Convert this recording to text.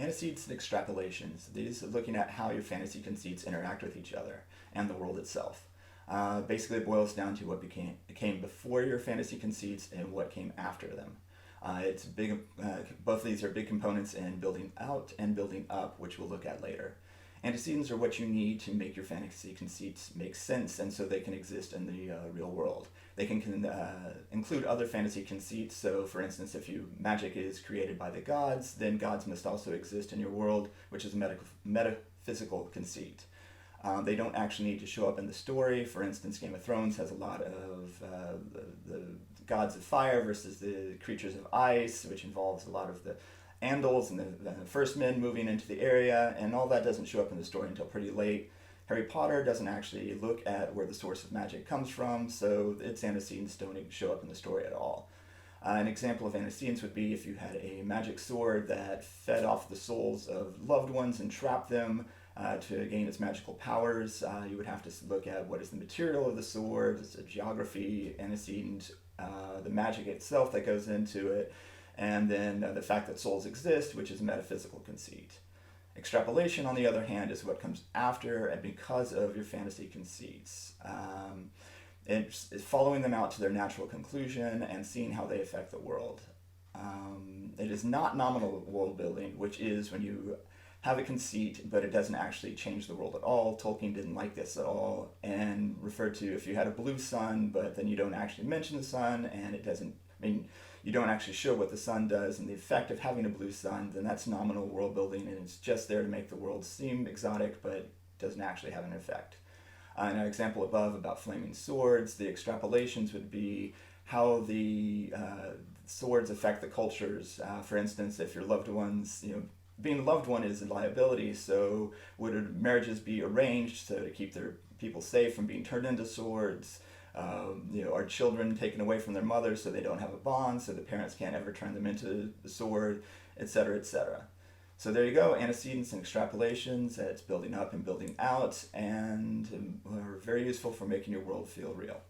Antecedents and extrapolations. These are looking at how your fantasy conceits interact with each other and the world itself. Basically, it boils down to what came before your fantasy conceits and what came after them. It's big. Both of these are big components in building out and building up, which we'll look at later. Antecedents are what you need to make your fantasy conceits make sense, and so they can exist in the real world. They can include other fantasy conceits. So, for instance, if magic is created by the gods, then gods must also exist in your world, which is a metaphysical conceit. They don't actually need to show up in the story. For instance, Game of Thrones has a lot of the gods of fire versus the creatures of ice, which involves a lot of the Andals and the first men moving into the area, and all that doesn't show up in the story until pretty late. Harry Potter doesn't actually look at where the source of magic comes from, so its antecedents don't even show up in the story at all. An example of antecedents would be if you had a magic sword that fed off the souls of loved ones and trapped them to gain its magical powers. You would have to look at what is the material of the sword, the geography, antecedent, the magic itself that goes into it, and then the fact that souls exist, which is a metaphysical conceit. Extrapolation, on the other hand, is what comes after and because of your fantasy conceits. It's following them out to their natural conclusion and seeing how they affect the world. It is not nominal world building, which is when you have a conceit, but it doesn't actually change the world at all. Tolkien didn't like this at all, and referred to if you had a blue sun, but then you don't actually mention the sun, and it doesn't, you don't actually show what the sun does and the effect of having a blue sun, then that's nominal world building, and it's just there to make the world seem exotic, but doesn't actually have an effect. In our example above about flaming swords, the extrapolations would be how the swords affect the cultures. For instance, if your loved ones, being a loved one is a liability, so would marriages be arranged so to keep their people safe from being turned into swords? Are children taken away from their mothers so they don't have a bond, so the parents can't ever turn them into the sword, etc., etc. So there you go, antecedents and extrapolations. It's building up and building out, and are very useful for making your world feel real.